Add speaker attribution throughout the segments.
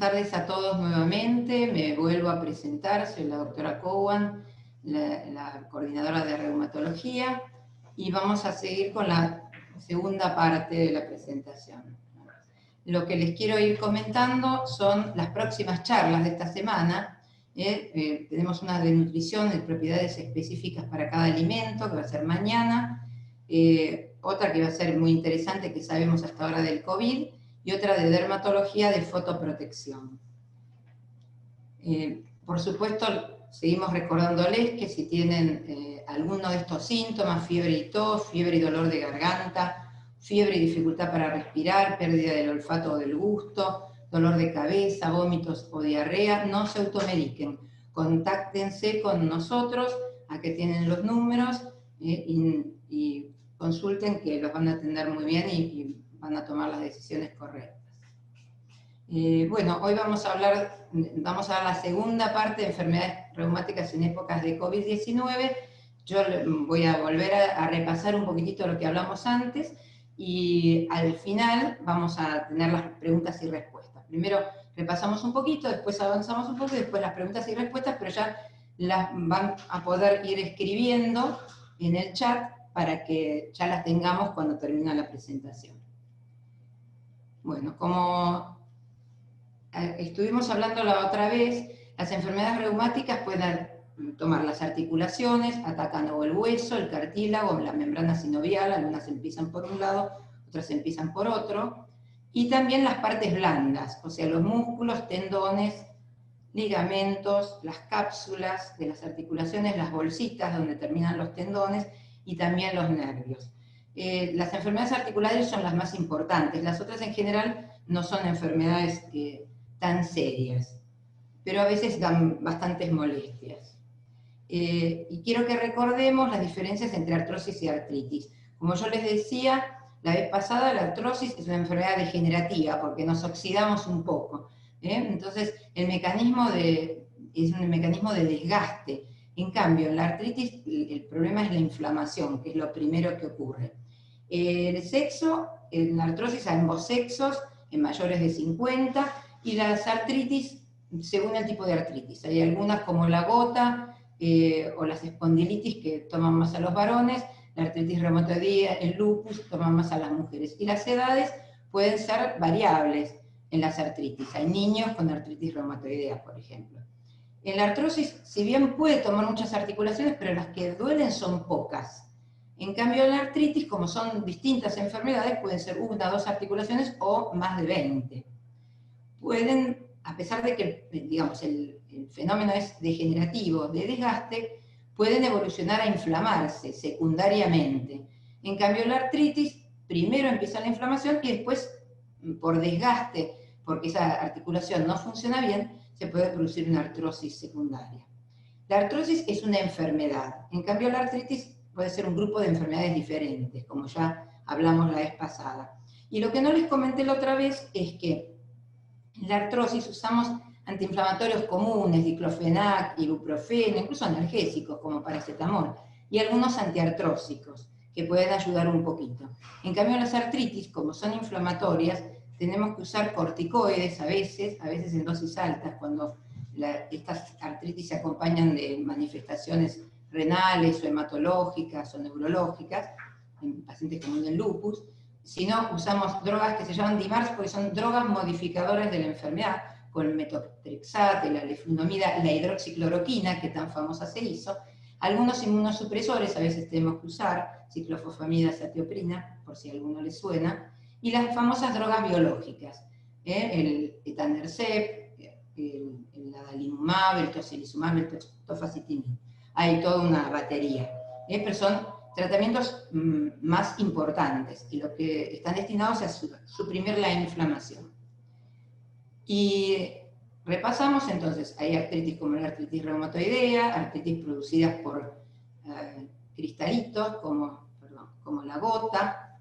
Speaker 1: tardes a todos nuevamente. Me vuelvo a presentar, soy la doctora Cowan, la coordinadora de reumatología, y vamos a seguir con la segunda parte de la presentación. Lo que les quiero ir comentando son las próximas charlas de esta semana. Tenemos una de nutrición, de propiedades específicas para cada alimento, que va a ser mañana, otra que va a ser muy interesante, que sabemos hasta ahora del COVID, y otra de dermatología de fotoprotección. Por supuesto, seguimos recordándoles que si tienen alguno de estos síntomas, fiebre y tos, fiebre y dolor de garganta, fiebre y dificultad para respirar, pérdida del olfato o del gusto, dolor de cabeza, vómitos o diarrea, no se automediquen. Contáctense con nosotros, a que tienen los números, y consulten, que los van a atender muy bien y van a tomar las decisiones correctas. Bueno, hoy vamos a dar la segunda parte de enfermedades reumáticas en épocas de COVID-19. Yo voy a volver a repasar un poquitito lo que hablamos antes, y al final vamos a tener las preguntas y respuestas. Primero repasamos un poquito, después avanzamos un poco, y después las preguntas y respuestas, pero ya las van a poder ir escribiendo en el chat para que ya las tengamos cuando termine la presentación. Bueno, como estuvimos hablando la otra vez, las enfermedades reumáticas pueden tomar las articulaciones, atacan o el hueso, el cartílago, la membrana sinovial, algunas empiezan por un lado, otras empiezan por otro, y también las partes blandas, o sea, los músculos, tendones, ligamentos, las cápsulas de las articulaciones, las bolsitas donde terminan los tendones, y también los nervios. Las enfermedades articulares son las más importantes, las otras en general no son enfermedades tan serias, pero a veces dan bastantes molestias. Y quiero que recordemos las diferencias entre artrosis y artritis. Como yo les decía la vez pasada, la artrosis es una enfermedad degenerativa porque nos oxidamos un poco. Entonces, es un mecanismo de desgaste. En cambio, en la artritis el problema es la inflamación, que es lo primero que ocurre. El sexo, en la artrosis a ambos sexos, en mayores de 50, y las artritis, según el tipo de artritis. Hay algunas como la gota o las espondilitis que toman más a los varones, la artritis reumatoidea, el lupus toman más a las mujeres. Y las edades pueden ser variables en las artritis. Hay niños con artritis reumatoidea, por ejemplo. En la artrosis, si bien puede tomar muchas articulaciones, pero las que duelen son pocas. En cambio, en la artritis, como son distintas enfermedades, pueden ser 1 o 2 articulaciones o más de 20. Pueden, a pesar de que, digamos, el fenómeno es degenerativo, de desgaste, pueden evolucionar a inflamarse secundariamente. En cambio, la artritis, primero empieza la inflamación y después, por desgaste, porque esa articulación no funciona bien, se puede producir una artrosis secundaria. La artrosis es una enfermedad, en cambio la artritis puede ser un grupo de enfermedades diferentes, como ya hablamos la vez pasada. Y lo que no les comenté la otra vez es que en la artrosis usamos antiinflamatorios comunes, diclofenac, ibuprofeno, incluso analgésicos como paracetamol, y algunos antiartrósicos, que pueden ayudar un poquito. En cambio, las artritis, como son inflamatorias, tenemos que usar corticoides a veces en dosis altas, cuando estas artritis se acompañan de manifestaciones renales o hematológicas o neurológicas, en pacientes como en el lupus. Si no, usamos drogas que se llaman DMARDs, porque son drogas modificadoras de la enfermedad, con el metotrexato, la leflunomida, la hidroxicloroquina, que tan famosa se hizo. Algunos inmunosupresores a veces tenemos que usar, ciclofosfamida, azatioprina, por si a alguno le suena, y las famosas drogas biológicas, el etanercept, el adalimumab, el tocilizumab, el tofacitinib. Hay toda una batería, pero son tratamientos más importantes y los que están destinados a suprimir la inflamación. Y repasamos entonces, hay artritis como la artritis reumatoidea, artritis producidas por cristalitos como la gota,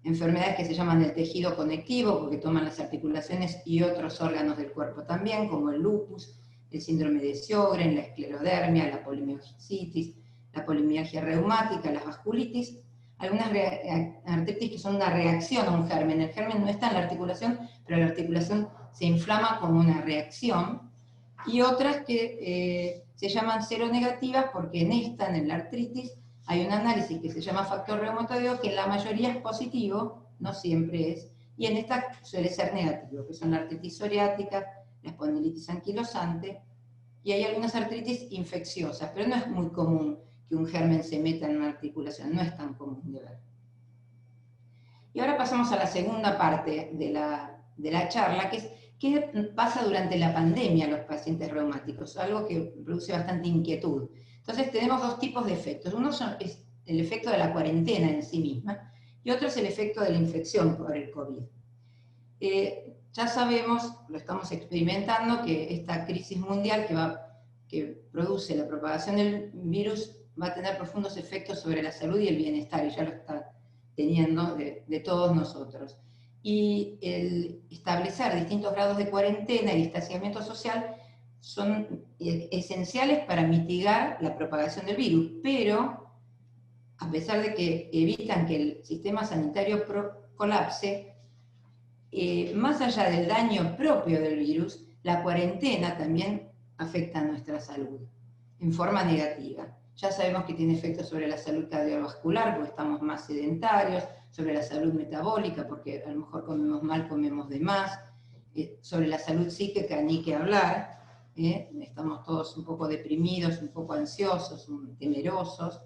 Speaker 1: enfermedades que se llaman del tejido conectivo porque toman las articulaciones y otros órganos del cuerpo también, como el lupus, el síndrome de Sjögren, la esclerodermia, la polimiositis, la polimialgia reumática, las vasculitis, algunas artritis que son una reacción a un germen. El germen no está en la articulación, pero la articulación se inflama como una reacción, y otras que se llaman seronegativas porque en la artritis, hay un análisis que se llama factor reumatoideo que en la mayoría es positivo, no siempre es, y en esta suele ser negativo, que son la artritis psoriática, la espondilitis anquilosante, y hay algunas artritis infecciosas, pero no es muy común que un germen se meta en una articulación, no es tan común de ver. Y ahora pasamos a la segunda parte de la charla, que es qué pasa durante la pandemia a los pacientes reumáticos, algo que produce bastante inquietud. Entonces tenemos dos tipos de efectos. Uno es el efecto de la cuarentena en sí misma, y otro es el efecto de la infección por el COVID. Ya sabemos, lo estamos experimentando, que esta crisis mundial que produce la propagación del virus va a tener profundos efectos sobre la salud y el bienestar, y ya lo está teniendo de todos nosotros. Y el establecer distintos grados de cuarentena y distanciamiento social son esenciales para mitigar la propagación del virus, pero a pesar de que evitan que el sistema sanitario colapse, más allá del daño propio del virus, la cuarentena también afecta a nuestra salud en forma negativa. Ya sabemos que tiene efectos sobre la salud cardiovascular, porque estamos más sedentarios, sobre la salud metabólica, porque a lo mejor comemos mal, comemos de más, sobre la salud psíquica ni que hablar, estamos todos un poco deprimidos, un poco ansiosos, temerosos,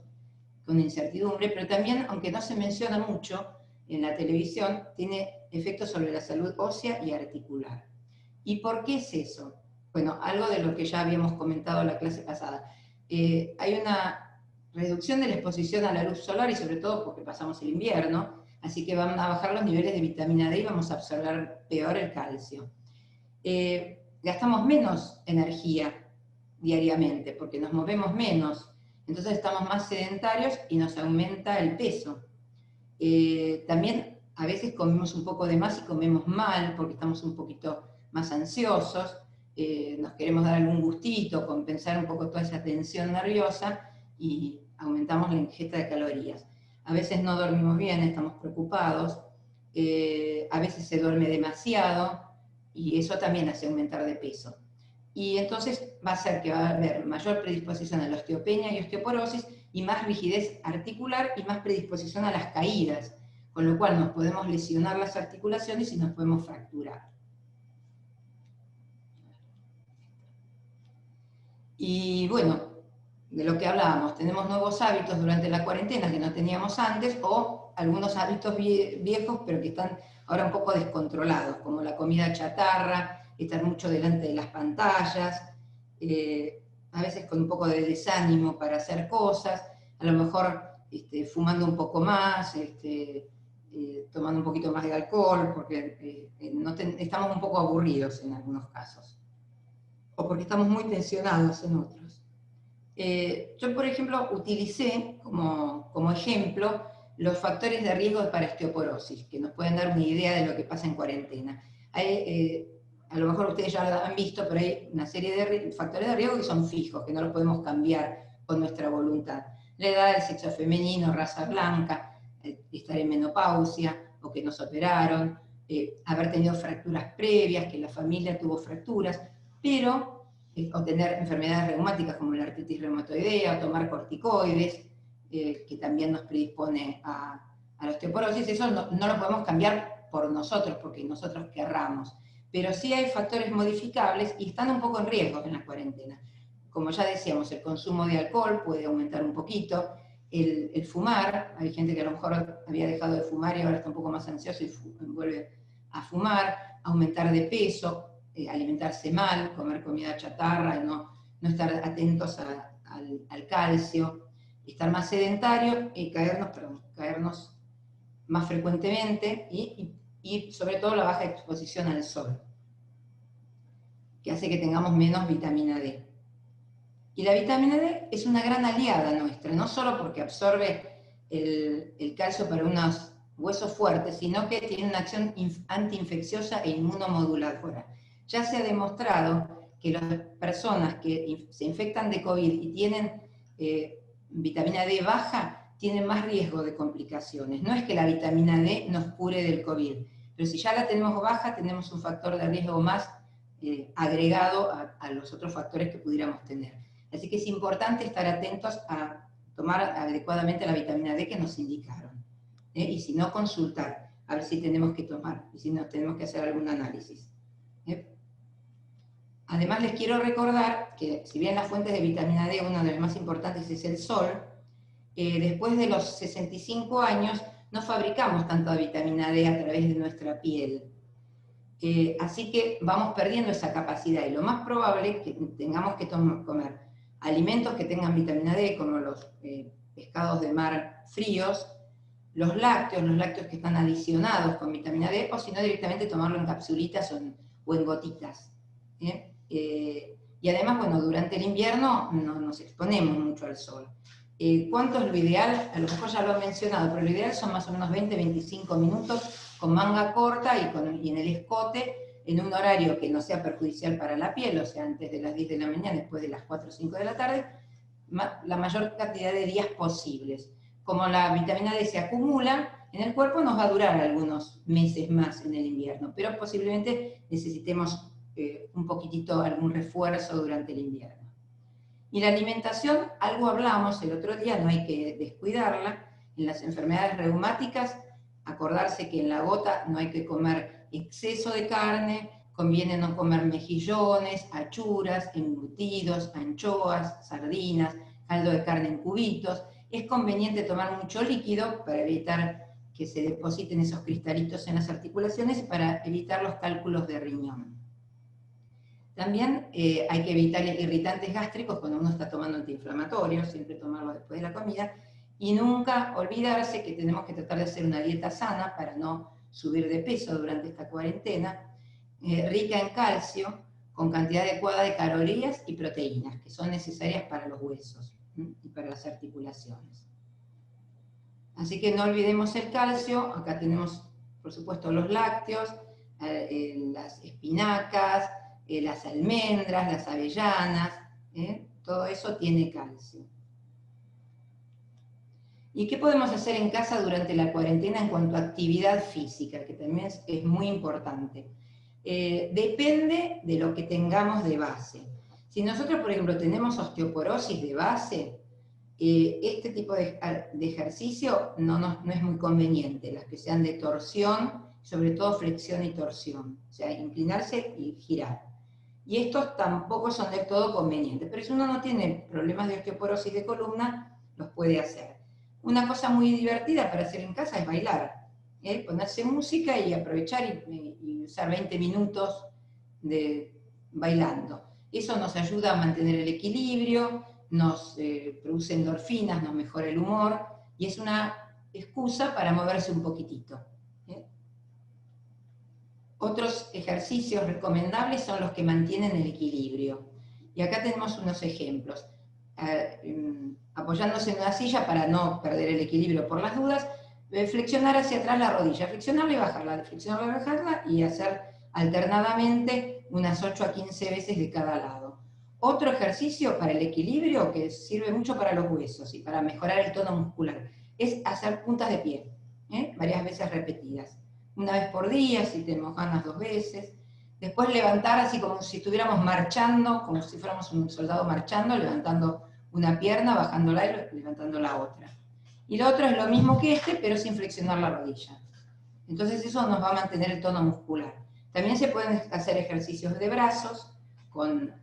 Speaker 1: con incertidumbre, pero también, aunque no se menciona mucho en la televisión, tiene efectos sobre la salud ósea y articular. ¿Y por qué es eso? Bueno, algo de lo que ya habíamos comentado en la clase pasada. Hay una reducción de la exposición a la luz solar, y sobre todo porque pasamos el invierno, así que van a bajar los niveles de vitamina D y vamos a absorber peor el calcio. Gastamos menos energía diariamente, porque nos movemos menos, entonces estamos más sedentarios y nos aumenta el peso. También a veces comemos un poco de más y comemos mal, porque estamos un poquito más ansiosos, nos queremos dar algún gustito, compensar un poco toda esa tensión nerviosa, y aumentamos la ingesta de calorías. A veces no dormimos bien, estamos preocupados, a veces se duerme demasiado, y eso también hace aumentar de peso. Y entonces va a hacer que va a haber mayor predisposición a la osteopenia y osteoporosis, y más rigidez articular y más predisposición a las caídas, con lo cual nos podemos lesionar las articulaciones y nos podemos fracturar. Y bueno, de lo que hablábamos, tenemos nuevos hábitos durante la cuarentena que no teníamos antes, o algunos hábitos viejos pero que están ahora un poco descontrolados, como la comida chatarra, estar mucho delante de las pantallas, a veces con un poco de desánimo para hacer cosas, a lo mejor fumando un poco más, tomando un poquito más de alcohol, porque estamos un poco aburridos en algunos casos, o porque estamos muy tensionados en otros. Yo, por ejemplo, utilicé como ejemplo los factores de riesgo para osteoporosis, que nos pueden dar una idea de lo que pasa en cuarentena. A lo mejor ustedes ya lo han visto, pero hay una serie de factores de riesgo que son fijos, que no los podemos cambiar con nuestra voluntad. La edad, el sexo femenino, raza blanca, estar en menopausia, o que nos operaron, haber tenido fracturas previas, que la familia tuvo fracturas, pero, o tener enfermedades reumáticas como la artritis reumatoidea, o tomar corticoides, que también nos predispone a la osteoporosis. Eso no lo podemos cambiar por nosotros, porque nosotros querramos. Pero sí hay factores modificables y están un poco en riesgo en la cuarentena. Como ya decíamos, el consumo de alcohol puede aumentar un poquito, el fumar, hay gente que a lo mejor había dejado de fumar y ahora está un poco más ansioso y vuelve a fumar, aumentar de peso, alimentarse mal, comer comida chatarra, no estar atentos al calcio, estar más sedentario y caernos más frecuentemente, y sobre todo la baja exposición al sol, que hace que tengamos menos vitamina D. Y la vitamina D es una gran aliada nuestra, no solo porque absorbe el calcio para unos huesos fuertes, sino que tiene una acción antiinfecciosa e inmunomoduladora. Ya se ha demostrado que las personas que se infectan de COVID y tienen vitamina D baja, tienen más riesgo de complicaciones. No es que la vitamina D nos cure del COVID, Pero si ya la tenemos baja, tenemos un factor de riesgo más agregado a los otros factores que pudiéramos tener. Así que es importante estar atentos a tomar adecuadamente la vitamina D que nos indicaron. Y si no, consultar, a ver si tenemos que tomar, y si no, tenemos que hacer algún análisis. Además, les quiero recordar que, si bien las fuentes de vitamina D, una de las más importantes es el sol, después de los 65 años no fabricamos tanta vitamina D a través de nuestra piel. Así que vamos perdiendo esa capacidad, y lo más probable es que tengamos que comer alimentos que tengan vitamina D, como los pescados de mar fríos, los lácteos que están adicionados con vitamina D, o si no, directamente tomarlo en capsulitas o en gotitas. Y además, bueno, durante el invierno no nos exponemos mucho al sol. ¿Cuánto es lo ideal? A lo mejor ya lo he mencionado, pero lo ideal son más o menos 20-25 minutos con manga corta y en el escote, en un horario que no sea perjudicial para la piel, o sea, antes de las 10 de la mañana, después de las 4 o 5 de la tarde, la mayor cantidad de días posibles. Como la vitamina D se acumula en el cuerpo, nos va a durar algunos meses más en el invierno, pero posiblemente necesitemos un poquitito, algún refuerzo durante el invierno. Y la alimentación, algo hablamos el otro día, no hay que descuidarla. En las enfermedades reumáticas, acordarse que en la gota no hay que comer exceso de carne, conviene no comer mejillones, achuras, embutidos, anchoas, sardinas, caldo de carne en cubitos. Es conveniente tomar mucho líquido para evitar que se depositen esos cristalitos en las articulaciones y para evitar los cálculos de riñón. También hay que evitar irritantes gástricos cuando uno está tomando antiinflamatorios, siempre tomarlo después de la comida, y nunca olvidarse que tenemos que tratar de hacer una dieta sana para no subir de peso durante esta cuarentena, rica en calcio, con cantidad adecuada de calorías y proteínas, que son necesarias para los huesos y para las articulaciones. Así que no olvidemos el calcio. Acá tenemos, por supuesto, los lácteos, las espinacas, las almendras, las avellanas, todo eso tiene calcio. ¿Y qué podemos hacer en casa durante la cuarentena en cuanto a actividad física? Que también es muy importante. Depende de lo que tengamos de base. Si nosotros, por ejemplo, tenemos osteoporosis de base, este tipo de ejercicio no es muy conveniente, las que sean de torsión, sobre todo flexión y torsión, o sea, inclinarse y girar. Y estos tampoco son del todo convenientes, pero si uno no tiene problemas de osteoporosis de columna, los puede hacer. Una cosa muy divertida para hacer en casa es bailar, ponerse música y aprovechar y usar 20 minutos bailando. Eso nos ayuda a mantener el equilibrio, nos produce endorfinas, nos mejora el humor, y es una excusa para moverse un poquitito. Otros ejercicios recomendables son los que mantienen el equilibrio. Y acá tenemos unos ejemplos. Apoyándose en una silla para no perder el equilibrio por las dudas, flexionar hacia atrás la rodilla, flexionarla y bajarla, y hacer alternadamente unas 8 a 15 veces de cada lado. Otro ejercicio para el equilibrio que sirve mucho para los huesos y para mejorar el tono muscular es hacer puntas de pie, varias veces repetidas. Una vez por día, si tenemos ganas 2 veces. Después levantar así como si estuviéramos marchando, como si fuéramos un soldado marchando, levantando una pierna, bajándola y levantando la otra. Y lo otro es lo mismo que pero sin flexionar la rodilla. Entonces eso nos va a mantener el tono muscular. También se pueden hacer ejercicios de brazos, con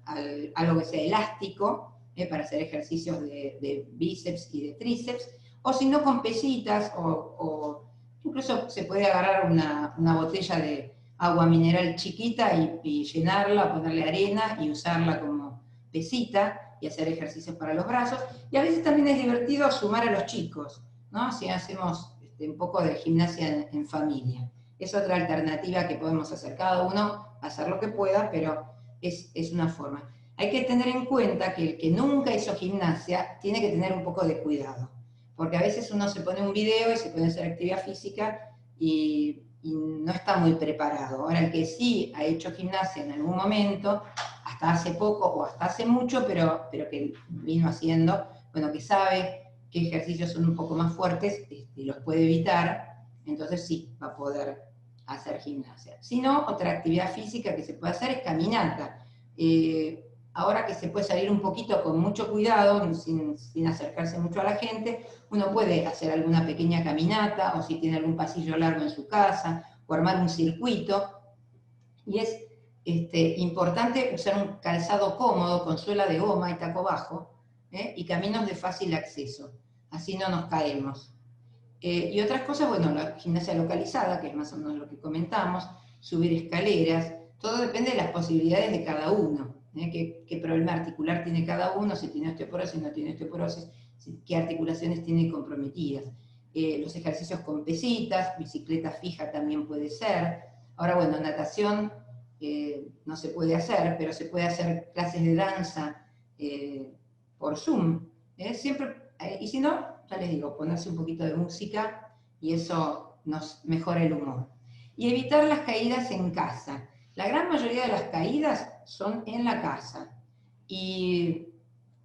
Speaker 1: algo que sea elástico, para hacer ejercicios de bíceps y de tríceps, o si no con pesitas, o incluso se puede agarrar una botella de agua mineral chiquita y llenarla, ponerle arena y usarla como pesita y hacer ejercicios para los brazos. Y a veces también es divertido sumar a los chicos, ¿no? Si hacemos un poco de gimnasia en familia. Es otra alternativa que podemos hacer. Cada uno hacer lo que pueda, pero es una forma. Hay que tener en cuenta que el que nunca hizo gimnasia tiene que tener un poco de cuidado, porque a veces uno se pone un video y se puede hacer actividad física y no está muy preparado. Ahora, el que sí ha hecho gimnasia en algún momento, hasta hace poco o hasta hace mucho, pero que vino haciendo, bueno, que sabe qué ejercicios son un poco más fuertes y los puede evitar, entonces sí, va a poder hacer gimnasia. Si no, otra actividad física que se puede hacer es caminata. Ahora que se puede salir un poquito con mucho cuidado, sin acercarse mucho a la gente, uno puede hacer alguna pequeña caminata, o si tiene algún pasillo largo en su casa, o armar un circuito. Y es importante usar un calzado cómodo, con suela de goma y taco bajo, y caminos de fácil acceso. Así no nos caemos. Y otras cosas, bueno, la gimnasia localizada, que es más o menos lo que comentamos, subir escaleras, todo depende de las posibilidades de cada uno. ¿Qué problema articular tiene cada uno? Si tiene osteoporosis, no tiene osteoporosis, qué articulaciones tiene comprometidas. Los ejercicios con pesitas, bicicleta fija también puede ser. Ahora, bueno, natación no se puede hacer, pero se puede hacer clases de danza por Zoom. Siempre, y si no, ya les digo, ponerse un poquito de música y eso nos mejora el humor. Y evitar las caídas en casa. La gran mayoría de las caídas son en la casa. Y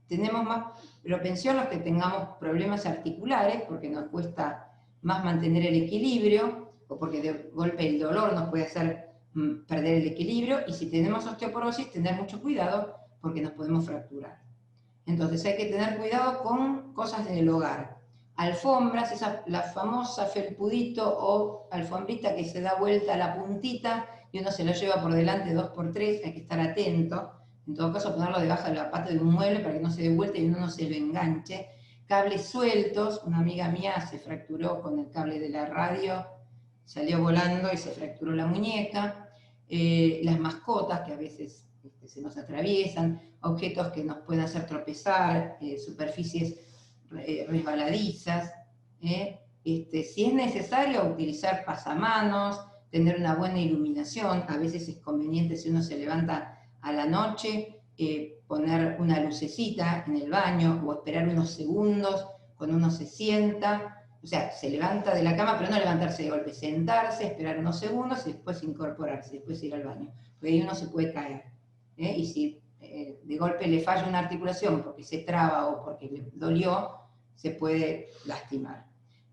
Speaker 1: tenemos más propensión los que tengamos problemas articulares, porque nos cuesta más mantener el equilibrio, o porque de golpe el dolor nos puede hacer perder el equilibrio, y si tenemos osteoporosis, tener mucho cuidado, porque nos podemos fracturar. Entonces hay que tener cuidado con cosas del hogar. Alfombras, la famosa felpudito o alfombrita que se da vuelta a la puntita y uno se la lleva por delante 2x3, hay que estar atento. En todo caso, ponerlo debajo de la pata de un mueble para que no se dé vuelta y uno no se lo enganche. Cables sueltos, una amiga mía se fracturó con el cable de la radio, salió volando y se fracturó la muñeca. Las mascotas que a veces se nos atraviesan, objetos que nos pueden hacer tropezar, superficies resbaladizas. Si es necesario, utilizar pasamanos, tener una buena iluminación. A veces es conveniente, si uno se levanta a la noche, poner una lucecita en el baño o esperar unos segundos cuando uno se sienta. O sea, se levanta de la cama, pero no levantarse de golpe, sentarse, esperar unos segundos y después incorporarse, después ir al baño. Porque ahí uno se puede caer. Y si de golpe le falla una articulación porque se traba o porque le dolió, se puede lastimar.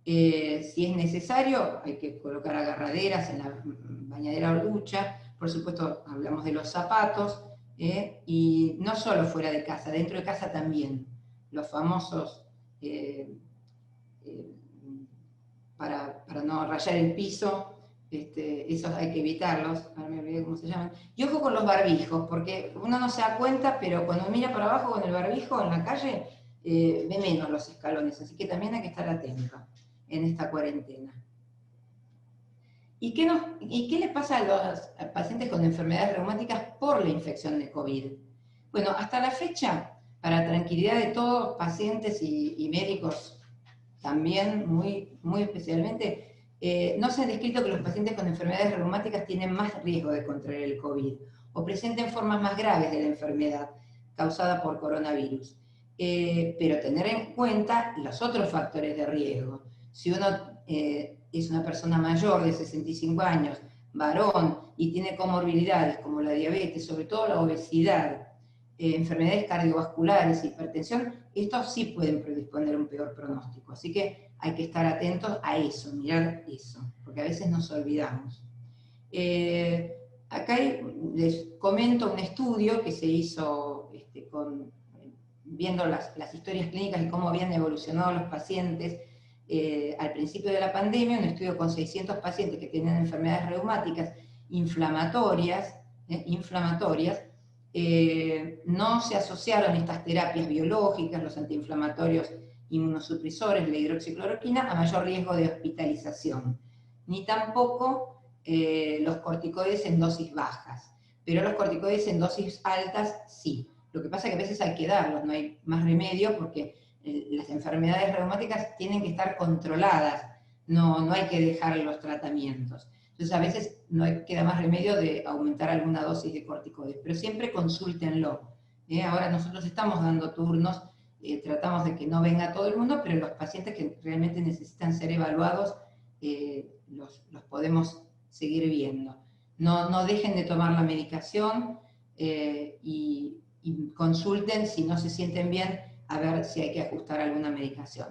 Speaker 1: Si es necesario, hay que colocar agarraderas en la bañadera o ducha. Por supuesto, hablamos de los zapatos, y no solo fuera de casa, dentro de casa también. Los famosos, para no rayar el piso, esos hay que evitarlos. Ahora me olvidé cómo se llaman. Y ojo con los barbijos, porque uno no se da cuenta, pero cuando mira para abajo con el barbijo en la calle, ve menos los escalones, así que también hay que estar atento en esta cuarentena. ¿Y qué le pasa a los pacientes con enfermedades reumáticas por la infección de COVID? Bueno, hasta la fecha, para tranquilidad de todos, pacientes y médicos también, muy especialmente, no se ha descrito que los pacientes con enfermedades reumáticas tienen más riesgo de contraer el COVID o presenten formas más graves de la enfermedad causada por coronavirus. Pero tener en cuenta los otros factores de riesgo. Si uno es una persona mayor de 65 años, varón, y tiene comorbilidades como la diabetes, sobre todo la obesidad, enfermedades cardiovasculares, hipertensión, estos sí pueden predisponer un peor pronóstico. Así que hay que estar atentos a eso, mirar eso, porque a veces nos olvidamos. Acá les comento un estudio que se hizo viendo las historias clínicas y cómo habían evolucionado los pacientes al principio de la pandemia, un estudio con 600 pacientes que tenían enfermedades reumáticas inflamatorias, no se asociaron estas terapias biológicas, los antiinflamatorios inmunosupresores, la hidroxicloroquina, a mayor riesgo de hospitalización, ni tampoco los corticoides en dosis bajas, pero los corticoides en dosis altas sí. Lo que pasa es que a veces hay que darlos, no hay más remedio, porque las enfermedades reumáticas tienen que estar controladas, no hay que dejar los tratamientos. Entonces a veces no queda más remedio de aumentar alguna dosis de corticoides, pero siempre consúltenlo. Ahora nosotros estamos dando turnos, tratamos de que no venga todo el mundo, pero los pacientes que realmente necesitan ser evaluados, los podemos seguir viendo. No dejen de tomar la medicación y consulten si no se sienten bien, a ver si hay que ajustar alguna medicación.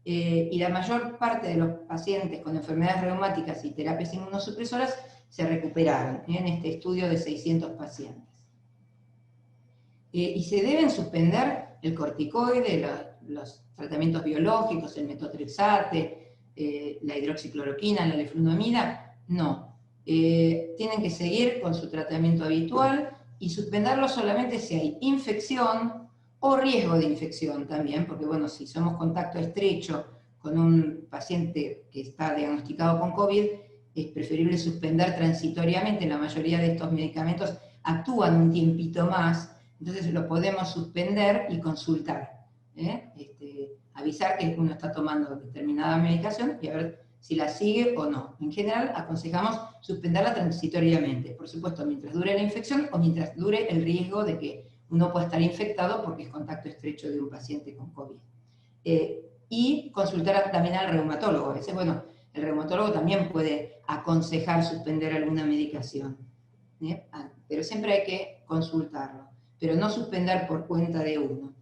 Speaker 1: y la mayor parte de los pacientes con enfermedades reumáticas y terapias inmunosupresoras se recuperaron en este estudio de 600 pacientes. Y se deben suspender el corticoide, los tratamientos biológicos, el metotrexate, la hidroxicloroquina, la leflunomida, no. Tienen que seguir con su tratamiento habitual y suspenderlo solamente si hay infección o riesgo de infección también, porque bueno, si somos contacto estrecho con un paciente que está diagnosticado con COVID, es preferible suspender transitoriamente. La mayoría de estos medicamentos actúan un tiempito más, entonces lo podemos suspender y consultar. Avisar que uno está tomando determinada medicación y a ver si la sigue o no. En general, aconsejamos suspenderla transitoriamente, por supuesto, mientras dure la infección o mientras dure el riesgo de que uno pueda estar infectado porque es contacto estrecho de un paciente con COVID. Y consultar también al reumatólogo. A veces, bueno, el reumatólogo también puede aconsejar suspender alguna medicación, pero siempre hay que consultarlo, pero no suspender por cuenta de uno.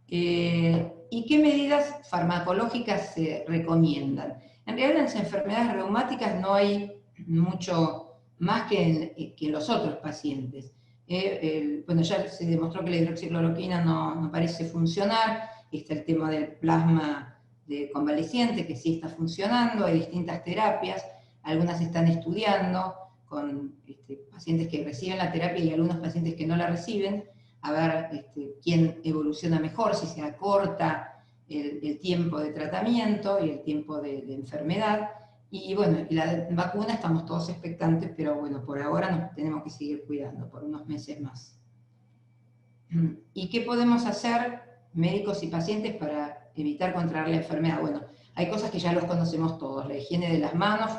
Speaker 1: ¿Y qué medidas farmacológicas se recomiendan? En realidad en las enfermedades reumáticas no hay mucho más que en los otros pacientes. Bueno, ya se demostró que la hidroxicloroquina no parece funcionar, está el tema del plasma de convaleciente que sí está funcionando, hay distintas terapias, algunas se están estudiando con pacientes que reciben la terapia y algunos pacientes que no la reciben, a ver quién evoluciona mejor, si se acorta el tiempo de tratamiento y el tiempo de enfermedad. Y bueno, y la vacuna estamos todos expectantes, pero bueno, por ahora nos tenemos que seguir cuidando por unos meses más. ¿Y qué podemos hacer médicos y pacientes para evitar contraer la enfermedad? Bueno, hay cosas que ya los conocemos todos, la higiene de las manos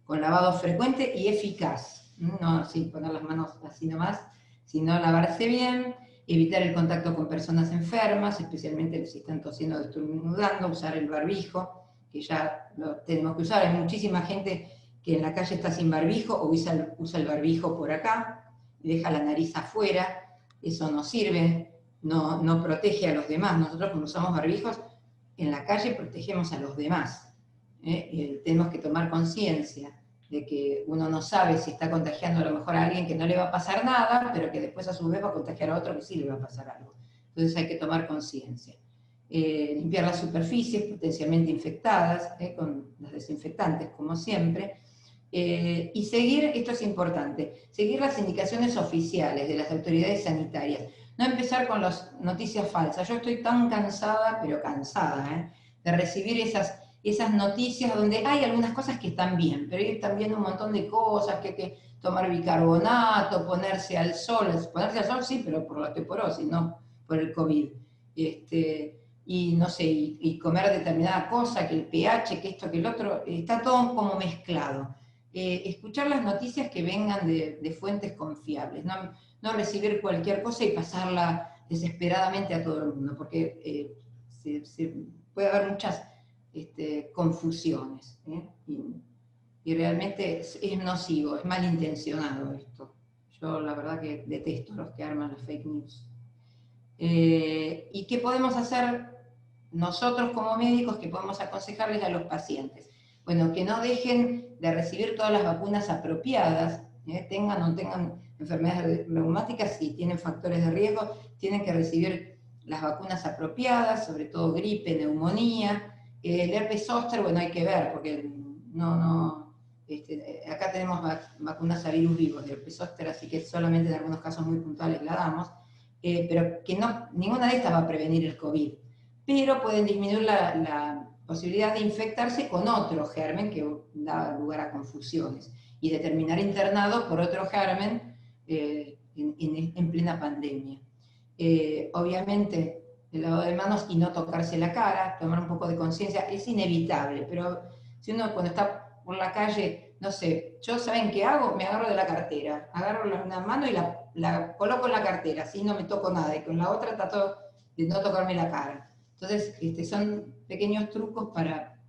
Speaker 1: con lavado frecuente y eficaz. No sin poner las manos así nomás, sino lavarse bien, evitar el contacto con personas enfermas, especialmente si están tosiendo o estornudando, usar el barbijo, que ya lo tenemos que usar. Hay muchísima gente que en la calle está sin barbijo o usa el barbijo por acá, y deja la nariz afuera, eso no sirve, no protege a los demás. Nosotros cuando usamos barbijos, en la calle protegemos a los demás. Tenemos que tomar conciencia de que uno no sabe si está contagiando a lo mejor a alguien que no le va a pasar nada, pero que después a su vez va a contagiar a otro que sí le va a pasar algo. Entonces hay que tomar conciencia. Limpiar las superficies potencialmente infectadas, con los desinfectantes, como siempre, y seguir, esto es importante, seguir las indicaciones oficiales de las autoridades sanitarias. No empezar con las noticias falsas. Yo estoy tan cansada, pero cansada, de recibir esas noticias donde hay algunas cosas que están bien, pero hay también un montón de cosas, que hay que tomar bicarbonato, ponerse al sol sí, pero por la osteoporosis, no por el COVID. Y no sé, y comer determinada cosa, que el pH, que esto, que el otro, está todo como mezclado. Escuchar las noticias que vengan de fuentes confiables, no recibir cualquier cosa y pasarla desesperadamente a todo el mundo, porque puede haber muchas confusiones, y realmente es nocivo, es malintencionado esto. Yo la verdad que detesto los que arman las fake news. ¿Y qué podemos hacer nosotros como médicos, que podemos aconsejarles a los pacientes? Bueno, que no dejen de recibir todas las vacunas apropiadas, tengan o no tengan enfermedades reumáticas, si tienen factores de riesgo, tienen que recibir las vacunas apropiadas, sobre todo gripe, neumonía. El herpes zóster, bueno, hay que ver, porque acá tenemos vacunas a virus vivos de herpes zóster, así que solamente en algunos casos muy puntuales la damos, pero que ninguna de estas va a prevenir el COVID, pero pueden disminuir la posibilidad de infectarse con otro germen que da lugar a confusiones, y de terminar internado por otro germen en plena pandemia. Obviamente, el lavado de manos y no tocarse la cara, tomar un poco de conciencia, es inevitable, pero si uno cuando está por la calle, no sé, yo ¿saben qué hago? Me agarro de la cartera, agarro una mano y la coloco en la cartera, así no me toco nada, y con la otra trato de no tocarme la cara. Entonces, son pequeños trucos para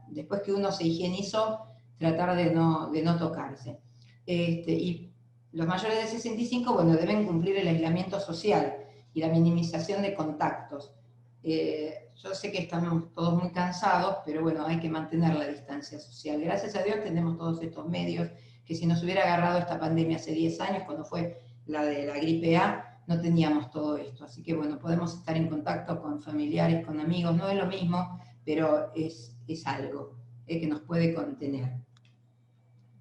Speaker 1: después que uno se higienizó, tratar de no tocarse. Y los mayores de 65, bueno, deben cumplir el aislamiento social y la minimización de contactos. Yo sé que estamos todos muy cansados, pero bueno, hay que mantener la distancia social. Gracias a Dios tenemos todos estos medios, que si nos hubiera agarrado esta pandemia hace 10 años, cuando fue la de la gripe A, no teníamos todo esto. Así que bueno, podemos estar en contacto con familiares, con amigos, no es lo mismo, pero es algo que nos puede contener.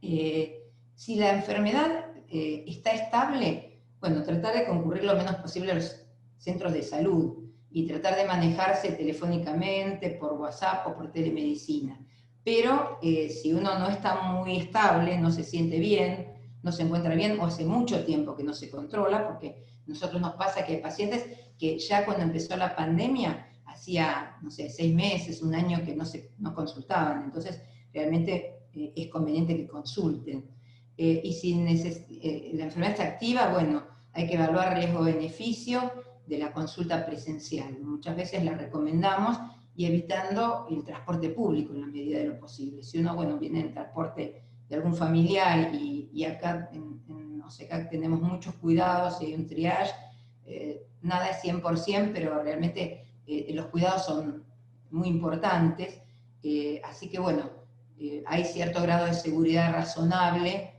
Speaker 1: Si la enfermedad está estable, bueno, tratar de concurrir lo menos posible a los centros de salud y tratar de manejarse telefónicamente, por WhatsApp o por telemedicina. Pero si uno no está muy estable, no se siente bien, no se encuentra bien o hace mucho tiempo que no se controla, porque a nosotros nos pasa que hay pacientes que ya cuando empezó la pandemia, hacía, no sé, 6 meses, un año que no consultaban, entonces realmente es conveniente que consulten. Y si la enfermedad está activa, bueno, hay que evaluar riesgo-beneficio de la consulta presencial. Muchas veces la recomendamos y evitando el transporte público en la medida de lo posible. Si uno, bueno, viene en transporte de algún familiar y acá en OSECAC tenemos muchos cuidados y hay un triage, nada es 100%, pero realmente los cuidados son muy importantes, así que bueno, hay cierto grado de seguridad razonable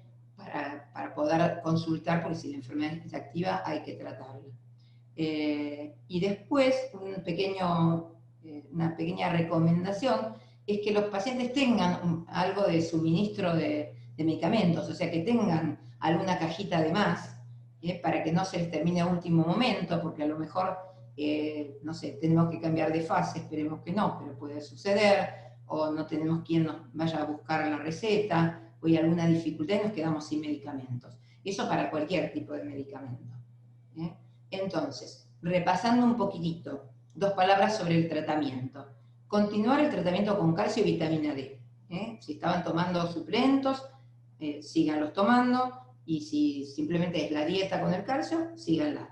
Speaker 1: para poder consultar, porque si la enfermedad está activa hay que tratarla. Y después, una pequeña recomendación es que los pacientes tengan algo de suministro de medicamentos, o sea, que tengan alguna cajita de más, para que no se les termine a último momento, porque a lo mejor, no sé, tenemos que cambiar de fase, esperemos que no, pero puede suceder, o no tenemos quien nos vaya a buscar la receta, o hay alguna dificultad y nos quedamos sin medicamentos. Eso para cualquier tipo de medicamento. Entonces, repasando un poquitito, 2 palabras sobre el tratamiento. Continuar el tratamiento con calcio y vitamina D. Si estaban tomando suplementos, síganlos tomando, y si simplemente es la dieta con el calcio, síganla.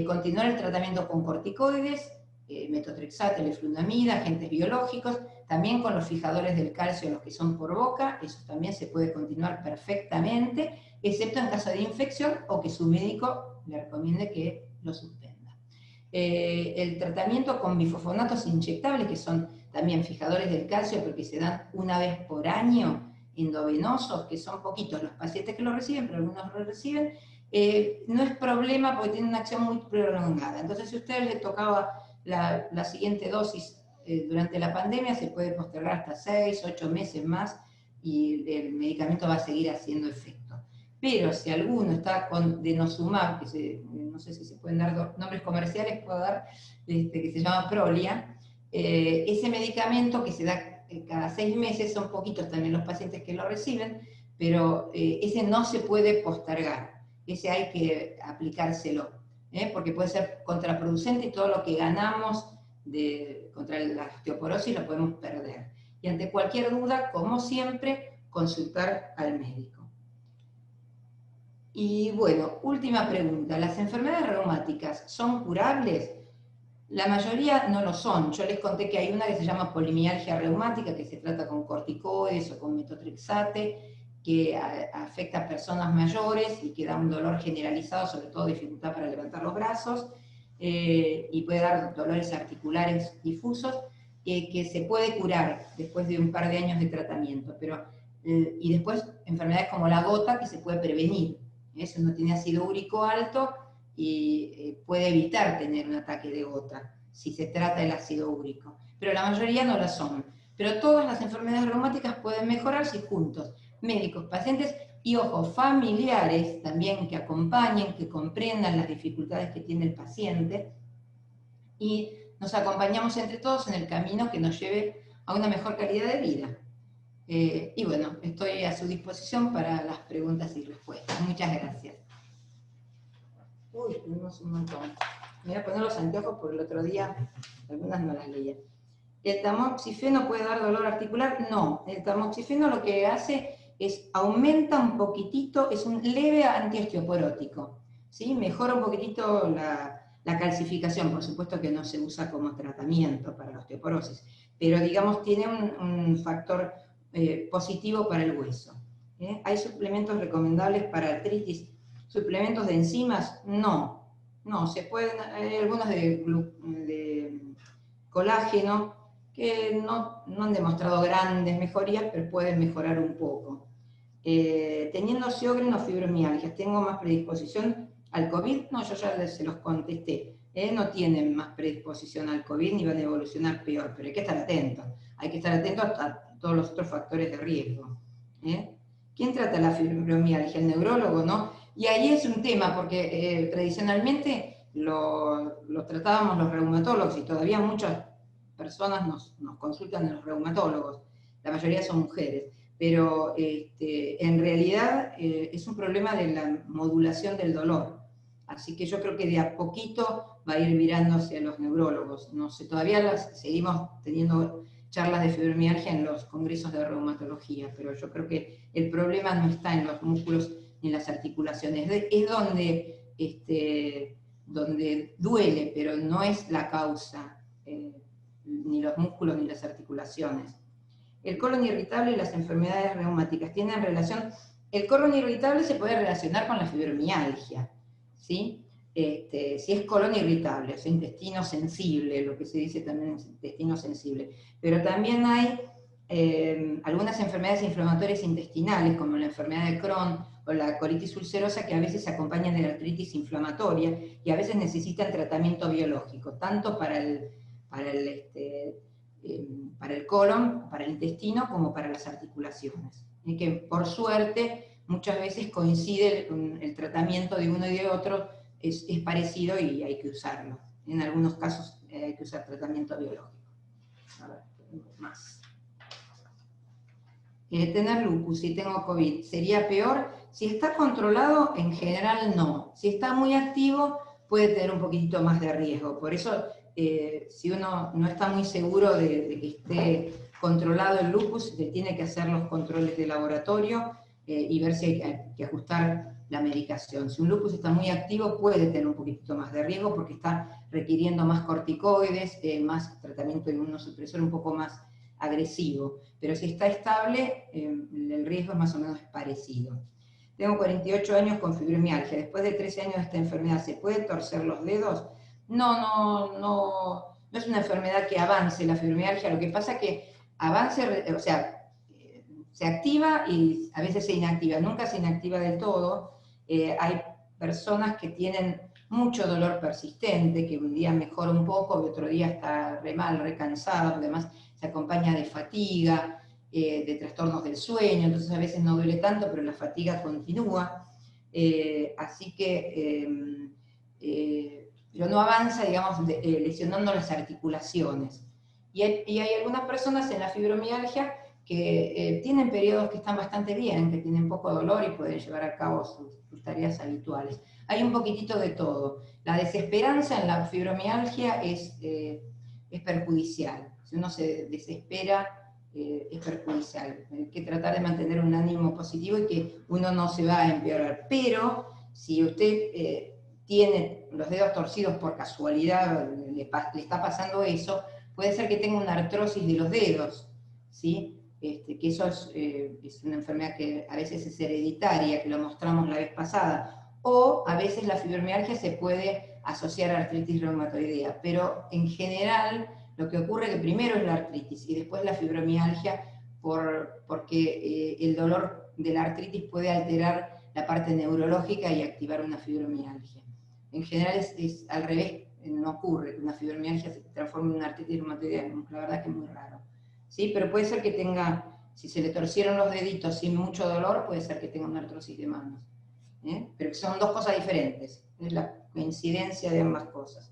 Speaker 1: Continuar el tratamiento con corticoides, metotrexato, leflunomida, agentes biológicos, también con los fijadores del calcio, los que son por boca, eso también se puede continuar perfectamente, excepto en caso de infección o que su médico le recomiende que lo suspenda. El tratamiento con bifosfonatos inyectables, que son también fijadores del calcio, porque se dan una vez por año, endovenosos, que son poquitos los pacientes que lo reciben, pero algunos lo reciben, no es problema porque tiene una acción muy prolongada. Entonces, si a ustedes les tocaba la siguiente dosis durante la pandemia, se puede postergar hasta 6, 8 meses más y el medicamento va a seguir haciendo efecto. Pero si alguno está con denosumab, no sé si se pueden dar nombres comerciales, puedo dar, que se llama Prolia, ese medicamento que se da cada 6 meses, son poquitos también los pacientes que lo reciben, pero ese no se puede postergar, ese hay que aplicárselo, porque puede ser contraproducente y todo lo que ganamos contra la osteoporosis lo podemos perder. Y ante cualquier duda, como siempre, consultar al médico. Y bueno, última pregunta, ¿las enfermedades reumáticas son curables? La mayoría no lo son. Yo les conté que hay una que se llama polimialgia reumática, que se trata con corticoides o con metotrexate, que afecta a personas mayores y que da un dolor generalizado, sobre todo dificultad para levantar los brazos, y puede dar dolores articulares difusos, que se puede curar después de un par de años de tratamiento. Y después enfermedades como la gota, que se puede prevenir. Si uno tiene ácido úrico alto, y puede evitar tener un ataque de gota, si se trata del ácido úrico. Pero la mayoría no lo son. Pero todas las enfermedades reumáticas pueden mejorar si juntos, médicos, pacientes y, ojo, familiares también que acompañen, que comprendan las dificultades que tiene el paciente, y nos acompañamos entre todos en el camino que nos lleve a una mejor calidad de vida. Y bueno, estoy a su disposición para las preguntas y respuestas. Muchas gracias. Uy, tenemos un montón. Me voy a poner los anteojos porque el otro día algunas no las leía. ¿El tamoxifeno puede dar dolor articular? No. El tamoxifeno lo que hace es aumenta un poquitito, es un leve antiosteoporótico, ¿sí? Mejora un poquitito la calcificación, por supuesto que no se usa como tratamiento para la osteoporosis, pero digamos tiene un factor positivo para el hueso. Hay suplementos recomendables para artritis. ¿Suplementos de enzimas? No, se pueden, hay algunos de colágeno, que no han demostrado grandes mejorías, pero pueden mejorar un poco. Teniendo Sjögren o fibromialgias, ¿tengo más predisposición al COVID? No, yo ya se los contesté. No tienen más predisposición al COVID ni van a evolucionar peor, pero hay que estar atentos. Hay que estar atentos a todos los otros factores de riesgo. ¿Quién trata la fibromialgia? El neurólogo, ¿no? Y ahí es un tema, porque tradicionalmente lo tratábamos los reumatólogos y todavía muchas personas nos consultan a los reumatólogos. La mayoría son mujeres. Pero en realidad es un problema de la modulación del dolor. Así que yo creo que de a poquito va a ir virando hacia los neurólogos. No sé, todavía seguimos teniendo charlas de fibromialgia en los congresos de reumatología, pero yo creo que el problema no está en los músculos ni en las articulaciones. Es donde duele, pero no es la causa, ni los músculos ni las articulaciones. El colon irritable y las enfermedades reumáticas tienen relación. El colon irritable se puede relacionar con la fibromialgia, ¿sí? Si es colon irritable, o sea, intestino sensible, lo que se dice también es intestino sensible. Pero también hay algunas enfermedades inflamatorias intestinales, como la enfermedad de Crohn o la colitis ulcerosa, que a veces se acompañan de la artritis inflamatoria y a veces necesitan tratamiento biológico, tanto para el colon, para el intestino, como para las articulaciones. Y que por suerte muchas veces coincide el tratamiento de uno y de otro, es parecido y hay que usarlo. En algunos casos hay que usar tratamiento biológico. A ver, tengo más. Tener lupus si tengo COVID, ¿sería peor? Si está controlado, en general no. Si está muy activo, puede tener un poquitito más de riesgo. Por eso, si uno no está muy seguro de que esté controlado el lupus, se tiene que hacer los controles de laboratorio y ver si hay que ajustar la medicación. Si un lupus está muy activo, puede tener un poquitito más de riesgo porque está requiriendo más corticoides, más tratamiento inmunosupresor un poco más agresivo, pero si está estable, el riesgo es más o menos parecido. Tengo 48 años con fibromialgia, después de 13 años de esta enfermedad, ¿se puede torcer los dedos? No es una enfermedad que avance la fibromialgia, lo que pasa es que avance, o sea, se activa y a veces se inactiva, nunca se inactiva del todo. Hay personas que tienen mucho dolor persistente, que un día mejora un poco y otro día está re mal, re cansado, además se acompaña de fatiga, de trastornos del sueño, entonces a veces no duele tanto, pero la fatiga continúa. Así que pero no avanza, digamos, lesionando las articulaciones. Y hay algunas personas en la fibromialgia que tienen periodos que están bastante bien, que tienen poco dolor y pueden llevar a cabo sus tareas habituales. Hay un poquitito de todo. La desesperanza en la fibromialgia es perjudicial. Si uno se desespera, es perjudicial. Hay que tratar de mantener un ánimo positivo y que uno no se va a empeorar. Pero si usted tiene los dedos torcidos por casualidad, le está pasando eso, puede ser que tenga una artrosis de los dedos, ¿sí? Que eso es una enfermedad que a veces es hereditaria, que lo mostramos la vez pasada, o a veces la fibromialgia se puede asociar a artritis reumatoidea, pero en general lo que ocurre es que primero es la artritis y después la fibromialgia, porque el dolor de la artritis puede alterar la parte neurológica y activar una fibromialgia. En general es al revés, no ocurre que una fibromialgia se transforme en una artritis reumatoidea, la verdad que es muy raro. ¿Sí? Pero puede ser que tenga, si se le torcieron los deditos sin mucho dolor, puede ser que tenga una artrosis de manos. Pero son dos cosas diferentes, es la coincidencia de ambas cosas.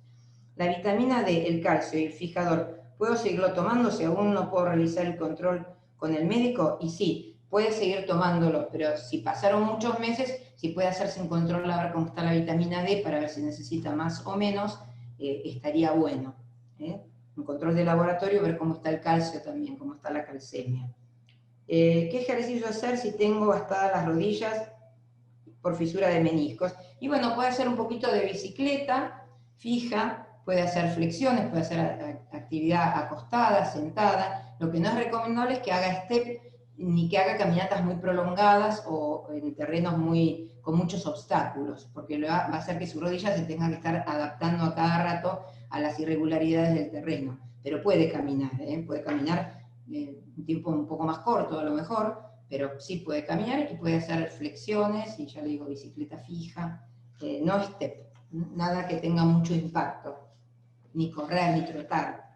Speaker 1: La vitamina D, el calcio y el fijador, ¿puedo seguirlo tomando si aún no puedo realizar el control con el médico? Y sí, puede seguir tomándolo, pero si pasaron muchos meses, si puede hacerse un control a ver cómo está la vitamina D para ver si necesita más o menos, estaría bueno. Un control de laboratorio, ver cómo está el calcio también, cómo está la calcemia. ¿Qué ejercicio hacer si tengo gastadas las rodillas por fisura de meniscos? Y bueno, puede hacer un poquito de bicicleta fija, puede hacer flexiones, puede hacer actividad acostada, sentada. Lo que no es recomendable es que haga step ni que haga caminatas muy prolongadas o en terrenos con muchos obstáculos, porque va a hacer que su rodilla se tenga que estar adaptando a cada rato a las irregularidades del terreno, pero puede caminar, puede caminar un tiempo un poco más corto a lo mejor, pero sí puede caminar y puede hacer flexiones, y ya le digo, bicicleta fija, no step, nada que tenga mucho impacto, ni correr, ni trotar.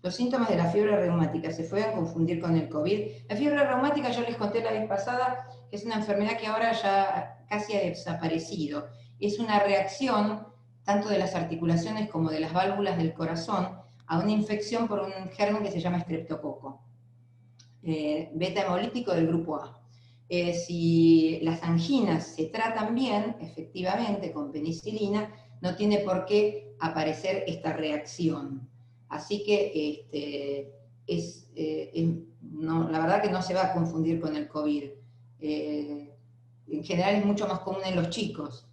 Speaker 1: Los síntomas de la fiebre reumática se pueden confundir con el COVID. La fiebre reumática, yo les conté la vez pasada, que es una enfermedad que ahora ya casi ha desaparecido. Es una reacción, tanto de las articulaciones como de las válvulas del corazón, a una infección por un germen que se llama estreptococo, beta hemolítico del grupo A. Si las anginas se tratan bien, efectivamente, con penicilina, no tiene por qué aparecer esta reacción. Así que no, la verdad que no se va a confundir con el COVID. En general es mucho más común en los chicos,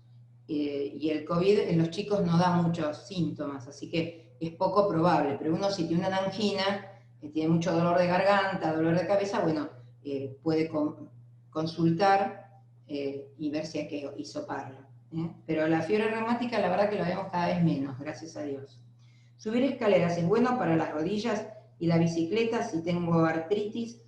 Speaker 1: y el COVID en los chicos no da muchos síntomas, así que es poco probable, pero uno si tiene una angina, tiene mucho dolor de garganta, dolor de cabeza, bueno, puede consultar y ver si hay que hisoparlo. Pero la fiebre reumática la verdad que lo vemos cada vez menos, gracias a Dios. Subir escaleras es bueno para las rodillas y la bicicleta si tengo artritis.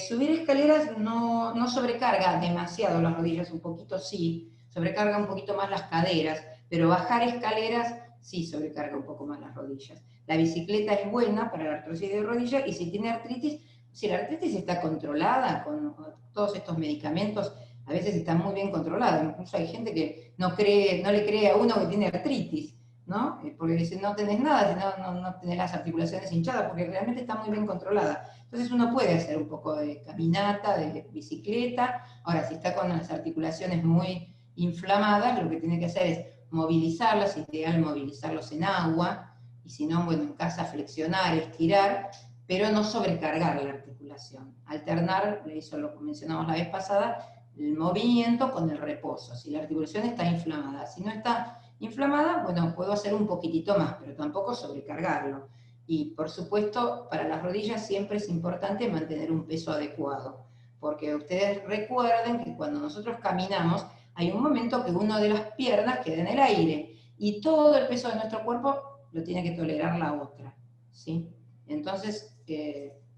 Speaker 1: Subir escaleras no sobrecarga demasiado las rodillas, un poquito sí, sobrecarga un poquito más las caderas, pero bajar escaleras sí sobrecarga un poco más las rodillas. La bicicleta es buena para la artrosis de rodilla, y si tiene artritis, si la artritis está controlada con todos estos medicamentos, a veces está muy bien controlada. Incluso hay gente que no le cree a uno que tiene artritis, ¿no? Porque dice, no tenés nada, no tenés las articulaciones hinchadas, porque realmente está muy bien controlada. Entonces uno puede hacer un poco de caminata, de bicicleta. Ahora, si está con las articulaciones muy inflamadas, lo que tiene que hacer es movilizarlas, es ideal movilizarlos en agua, y si no, bueno, en casa flexionar, estirar, pero no sobrecargar la articulación. Alternar, eso lo mencionamos la vez pasada, el movimiento con el reposo, si la articulación está inflamada. Si no está inflamada, bueno, puedo hacer un poquitito más, pero tampoco sobrecargarlo. Y por supuesto, para las rodillas siempre es importante mantener un peso adecuado, porque ustedes recuerden que cuando nosotros caminamos, hay un momento que una de las piernas queda en el aire, y todo el peso de nuestro cuerpo lo tiene que tolerar la otra, ¿sí? Entonces,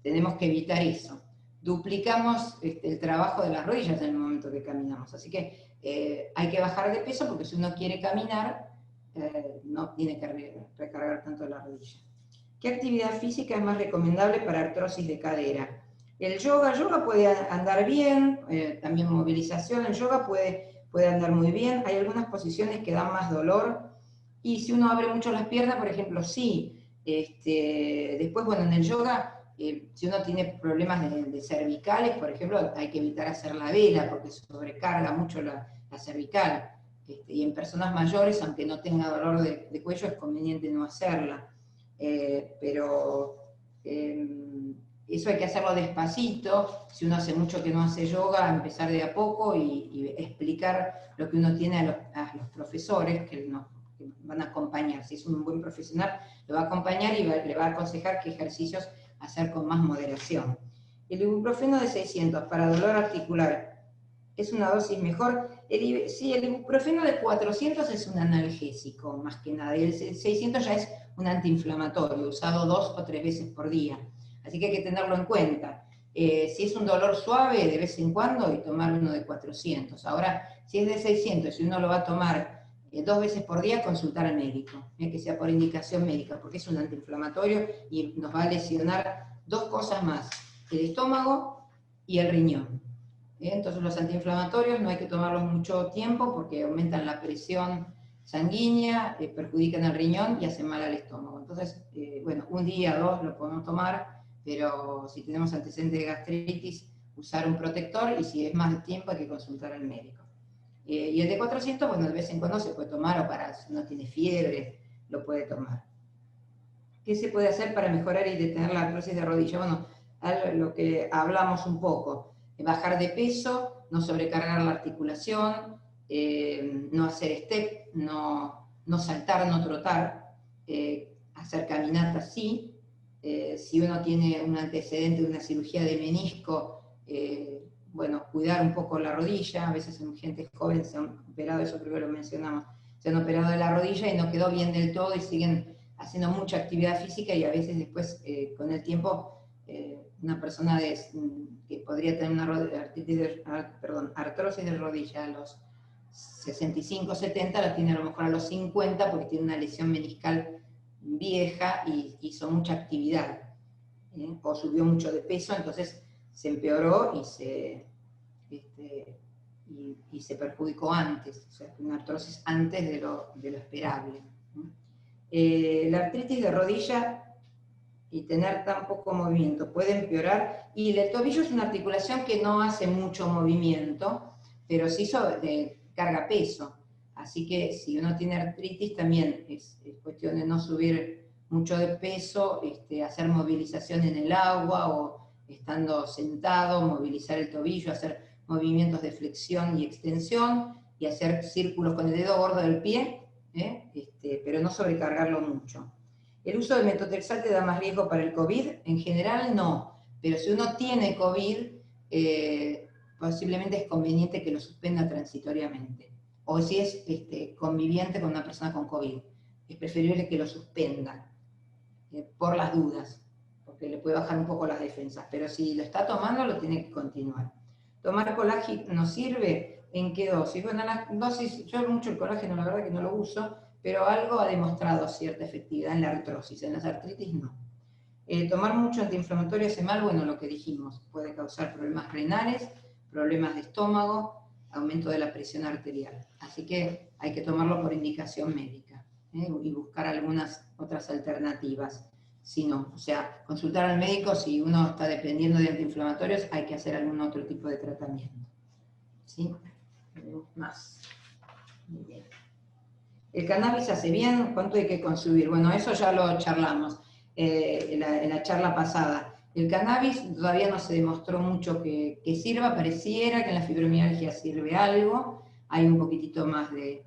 Speaker 1: tenemos que evitar eso. Duplicamos el trabajo de las rodillas en el momento que caminamos, así que hay que bajar de peso, porque si uno quiere caminar, no tiene que recargar tanto la rodilla. ¿Qué actividad física es más recomendable para artrosis de cadera? El yoga puede andar bien, también movilización, el yoga puede andar muy bien. Hay algunas posiciones que dan más dolor, y si uno abre mucho las piernas, por ejemplo, sí. Después, bueno, en el yoga, si uno tiene problemas de cervicales, por ejemplo, hay que evitar hacer la vela, porque sobrecarga mucho la cervical. Y en personas mayores, aunque no tenga dolor de cuello, es conveniente no hacerla. Pero eso hay que hacerlo despacito. Si uno hace mucho que no hace yoga, empezar de a poco y explicar lo que uno tiene a los profesores que van a acompañar. Si es un buen profesional, lo va a acompañar y le va a aconsejar qué ejercicios hacer con más moderación. El ibuprofeno de 600 para dolor articular, ¿es una dosis mejor? Sí, el ibuprofeno de 400 es un analgésico, más que nada, y el 600 ya es un antiinflamatorio, usado 2 o 3 veces por día. Así que hay que tenerlo en cuenta. Si es un dolor suave, de vez en cuando, y tomar uno de 400. Ahora, si es de 600 y uno lo va a tomar 2 veces por día, consultar al médico, que sea por indicación médica, porque es un antiinflamatorio y nos va a lesionar 2 cosas más, el estómago y el riñón. Entonces los antiinflamatorios no hay que tomarlos mucho tiempo, porque aumentan la presión sanguínea, perjudican el riñón y hacen mal al estómago. Entonces, bueno, 1 día, 2 lo podemos tomar, pero si tenemos antecedentes de gastritis, usar un protector, y si es más tiempo hay que consultar al médico. Y el de 400, bueno, de vez en cuando se puede tomar, o para si uno tiene fiebre, lo puede tomar. ¿Qué se puede hacer para mejorar y detener la artrosis de rodilla? Bueno, lo que hablamos un poco, bajar de peso, no sobrecargar la articulación, no hacer step, no saltar, no trotar, hacer caminatas sí. Si uno tiene un antecedente de una cirugía de menisco, bueno, cuidar un poco la rodilla. A veces en gente joven se han operado, eso creo que lo mencionamos, se han operado de la rodilla y no quedó bien del todo y siguen haciendo mucha actividad física y a veces después, con el tiempo, una persona que podría tener una artrosis de rodilla a los 65, 70, la tiene a lo mejor a los 50 porque tiene una lesión meniscal vieja y hizo mucha actividad, o subió mucho de peso, entonces se empeoró y se perjudicó antes, o sea, una artrosis antes de lo esperable. La artritis de rodilla y tener tan poco movimiento puede empeorar, y el tobillo es una articulación que no hace mucho movimiento, pero sí carga peso, así que si uno tiene artritis también es cuestión de no subir mucho de peso, hacer movilización en el agua o estando sentado, movilizar el tobillo, hacer movimientos de flexión y extensión y hacer círculos con el dedo gordo del pie, pero no sobrecargarlo mucho. ¿El uso de metotrexato da más riesgo para el COVID? En general no, pero si uno tiene COVID, posiblemente es conveniente que lo suspenda transitoriamente. O si es conviviente con una persona con COVID, es preferible que lo suspenda, por las dudas, porque le puede bajar un poco las defensas, pero si lo está tomando, lo tiene que continuar. ¿Tomar colágeno sirve? ¿En qué dosis? Bueno, la dosis, yo mucho el colágeno, la verdad que no lo uso, pero algo ha demostrado cierta efectividad en la artrosis, en las artritis no. Tomar mucho antiinflamatorio hace mal, bueno, lo que dijimos, puede causar problemas renales, problemas de estómago, aumento de la presión arterial. Así que hay que tomarlo por indicación médica, y buscar algunas otras alternativas. Si no, o sea, consultar al médico si uno está dependiendo de antiinflamatorios, hay que hacer algún otro tipo de tratamiento. ¿Sí? Más. Muy bien. ¿El cannabis hace bien? ¿Cuánto hay que consumir? Bueno, eso ya lo charlamos en la charla pasada. El cannabis todavía no se demostró mucho que sirva, pareciera que en la fibromialgia sirve algo, hay un poquitito más de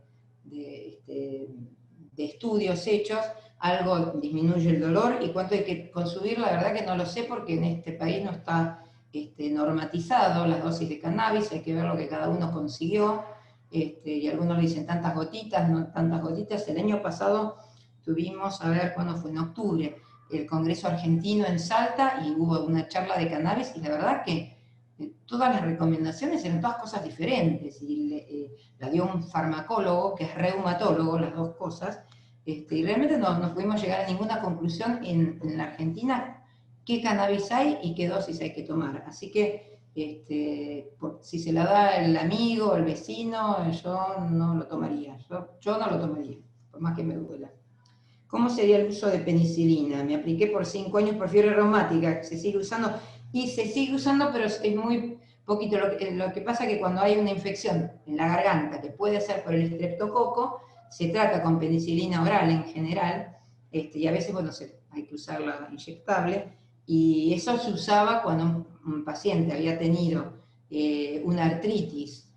Speaker 1: estudios hechos, algo disminuye el dolor, y cuánto hay que consumir, la verdad que no lo sé porque en este país no está normatizado las dosis de cannabis, hay que ver lo que cada uno consiguió. Y algunos le dicen tantas gotitas, no tantas gotitas. El año pasado tuvimos, a ver cuándo fue, en octubre, el Congreso Argentino en Salta y hubo una charla de cannabis y la verdad que todas las recomendaciones eran todas cosas diferentes y la dio un farmacólogo que es reumatólogo, las dos cosas, y realmente no pudimos llegar a ninguna conclusión en la Argentina qué cannabis hay y qué dosis hay que tomar. Así que si se la da el amigo, el vecino, yo no lo tomaría. Yo no lo tomaría, por más que me duela. ¿Cómo sería el uso de penicilina? Me apliqué por 5 años por fiebre reumática, se sigue usando, y se sigue usando, pero es muy poquito. Lo que pasa es que cuando hay una infección en la garganta, que puede ser por el estreptococo, se trata con penicilina oral en general, y a veces, bueno, hay que usarla inyectable, y eso se usaba cuando un paciente había tenido una artritis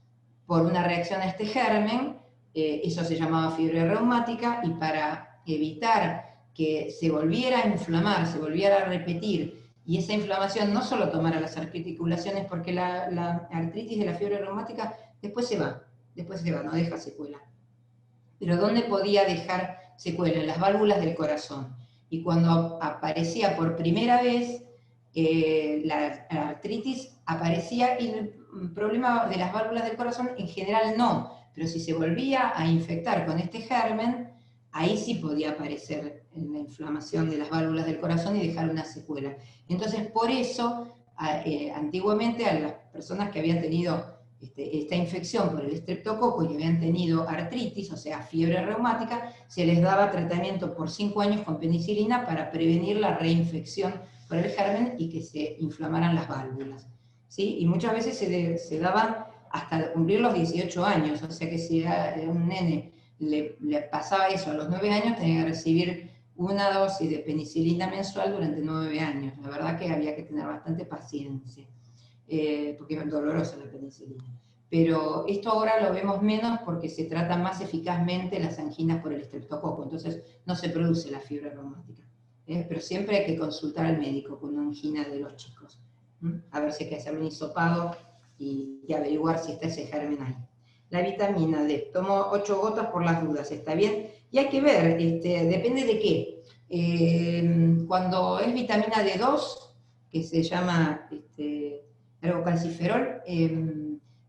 Speaker 1: por una reacción a este germen, eso se llamaba fiebre reumática, y para evitar que se volviera a inflamar, se volviera a repetir, y esa inflamación no solo tomara las articulaciones, porque la artritis de la fiebre reumática después se va, no deja secuela. Pero ¿dónde podía dejar secuela? En las válvulas del corazón. Y cuando aparecía por primera vez la artritis, aparecía, y el problema de las válvulas del corazón en general no, pero si se volvía a infectar con este germen, ahí sí podía aparecer la inflamación de las válvulas del corazón y dejar una secuela. Entonces, por eso, antiguamente a las personas que habían tenido esta infección por el estreptococo y habían tenido artritis, o sea, fiebre reumática, se les daba tratamiento por 5 años con penicilina para prevenir la reinfección por el germen y que se inflamaran las válvulas, ¿sí? Y muchas veces se daban hasta cumplir los 18 años, o sea que si a un nene le pasaba eso a los 9 años, tenía que recibir una dosis de penicilina mensual durante 9 años. La verdad que había que tener bastante paciencia, porque es dolorosa la penicilina. Pero esto ahora lo vemos menos porque se trata más eficazmente las anginas por el estreptococo, entonces no se produce la fiebre reumática. Pero siempre hay que consultar al médico con una angina de los chicos, a ver si hay que hacer un hisopado y averiguar si está ese germen ahí. La vitamina D, tomo 8 gotas por las dudas, ¿está bien? Y hay que ver, depende de qué. Cuando es vitamina D2, que se llama ergocalciferol,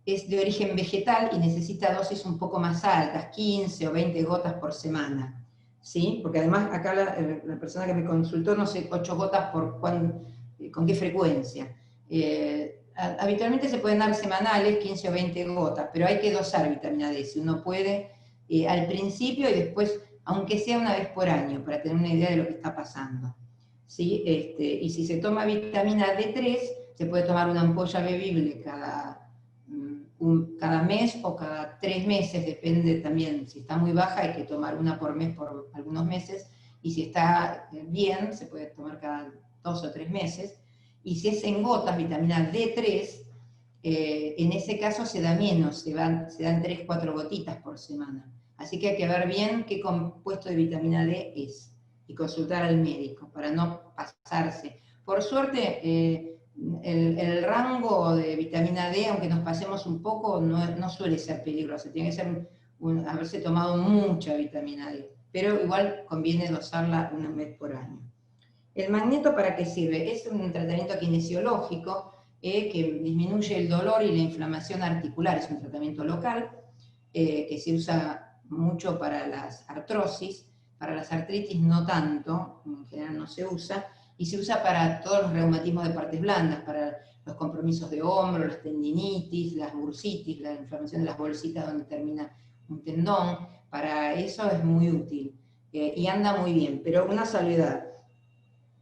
Speaker 1: es de origen vegetal y necesita dosis un poco más altas, 15 o 20 gotas por semana, ¿sí? Porque además acá la persona que me consultó, no sé, 8 gotas con qué frecuencia. Habitualmente se pueden dar semanales, 15 o 20 gotas, pero hay que dosar vitamina D, si uno puede, al principio y después, aunque sea una vez por año, para tener una idea de lo que está pasando, ¿sí? Y si se toma vitamina D3, se puede tomar una ampolla bebible cada mes o cada 3 meses, depende también, si está muy baja hay que tomar una por mes por algunos meses, y si está bien, se puede tomar cada 2 o 3 meses, y si es en gotas, vitamina D3, en ese caso se da menos, se dan 3-4 gotitas por semana. Así que hay que ver bien qué compuesto de vitamina D es, y consultar al médico para no pasarse. Por suerte, el rango de vitamina D, aunque nos pasemos un poco, no suele ser peligroso, tiene que ser haberse tomado mucha vitamina D, pero igual conviene dosarla una vez por año. ¿El magneto para qué sirve? Es un tratamiento kinesiológico que disminuye el dolor y la inflamación articular, es un tratamiento local que se usa mucho para las artrosis, para las artritis no tanto, en general no se usa, y se usa para todos los reumatismos de partes blandas, para los compromisos de hombro, las tendinitis, las bursitis, la inflamación de las bolsitas donde termina un tendón. Para eso es muy útil y anda muy bien, pero una salvedad: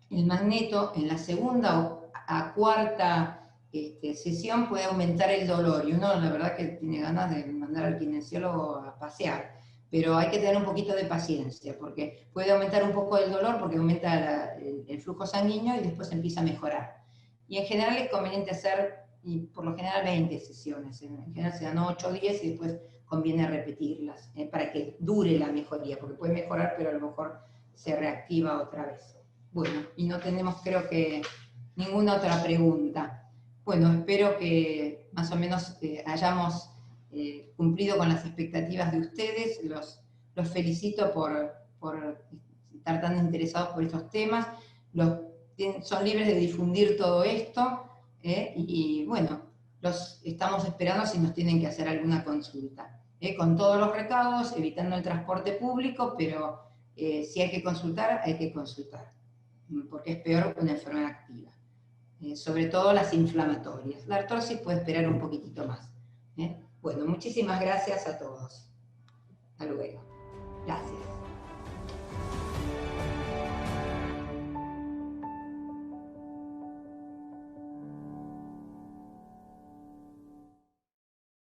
Speaker 1: el magneto en la segunda a cuarta sesión puede aumentar el dolor, y uno la verdad que tiene ganas de mandar al kinesiólogo a pasear, pero hay que tener un poquito de paciencia, porque puede aumentar un poco el dolor porque aumenta el flujo sanguíneo y después empieza a mejorar. Y en general es conveniente hacer, y por lo general, 20 sesiones, en general se dan 8 o 10 y después conviene repetirlas, para que dure la mejoría, porque puede mejorar pero a lo mejor se reactiva otra vez. Bueno, y no tenemos, creo que, ninguna otra pregunta. Bueno, espero que más o menos hayamos cumplido con las expectativas de ustedes. Los felicito por estar tan interesados por estos temas. Son libres de difundir todo esto, y bueno, los estamos esperando si nos tienen que hacer alguna consulta. Con todos los recaudos, evitando el transporte público, pero si hay que consultar, hay que consultar, porque es peor que una enfermedad activa. Sobre todo las inflamatorias. La artrosis puede esperar un poquitito más. Bueno, muchísimas gracias a todos. Hasta luego. Gracias.